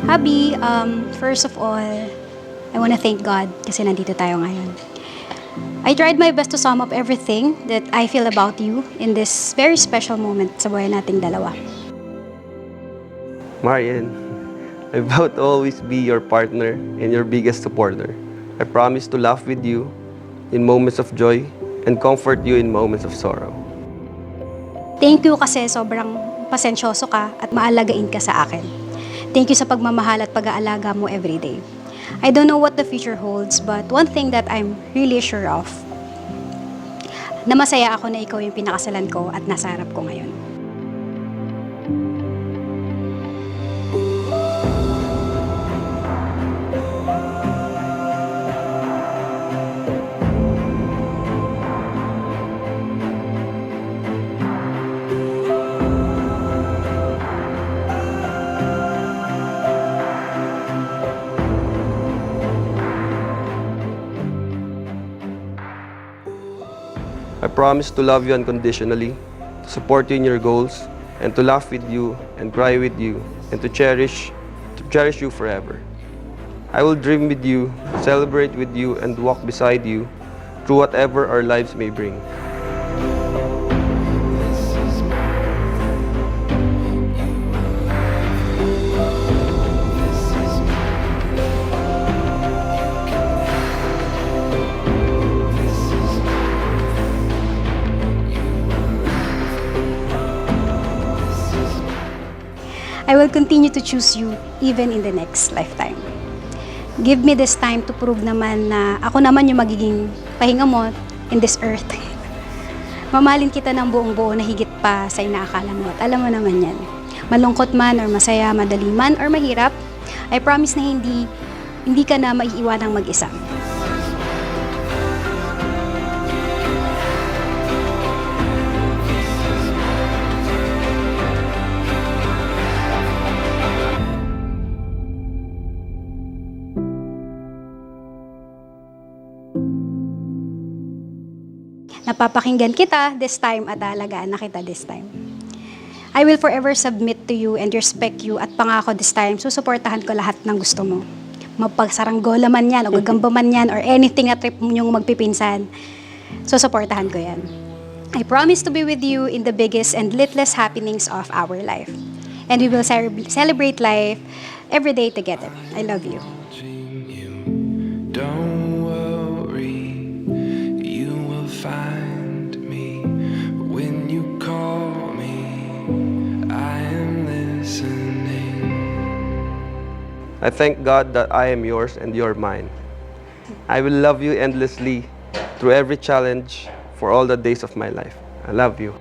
Habi, first of all, I want to thank God kasi nandito tayo ngayon. I tried my best to sum up everything that I feel about you in this very special moment sa buhay nating dalawa. Marian, I vow to always be your partner and your biggest supporter. I promise to laugh with you in moments of joy and comfort you in moments of sorrow. Thank you kasi sobrang pasensyoso ka at maalagain ka sa akin. Thank you sa pagmamahal at pag-aalaga mo everyday. I don't know what the future holds, but one thing that I'm really sure of, na masaya ako na ikaw yung pinakasalan ko at nasa harap ko ngayon. I promise to love you unconditionally, to support you in your goals, and to laugh with you and cry with you, and to cherish you forever. I will dream with you, celebrate with you, and walk beside you through whatever our lives may bring. I will continue to choose you even in the next lifetime. Give me this time to prove naman na ako naman yung magiging pahinga mo in this earth. Mamahalin kita ng buong buo na higit pa sa inaakala mo at alam mo naman yan. Malungkot man or masaya, madali man or mahirap, I promise na hindi ka na maiiwanang mag-isa. Napapakinggan kita this time at aalagaan na kita this time. I will forever submit to you and respect you at pangako this time, susuportahan ko lahat ng gusto mo. Magpagsaranggola man yan o gagamba man yan or anything na trip yung magpipinsan, susuportahan ko yan. I promise to be with you in the biggest and littlest happenings of our life. And we will celebrate life every day together. I love you. Don't worry, you will find me when you call me. I am listening. I thank God that I am yours and you're mine. I will love you endlessly through every challenge for all the days of my life. I love you.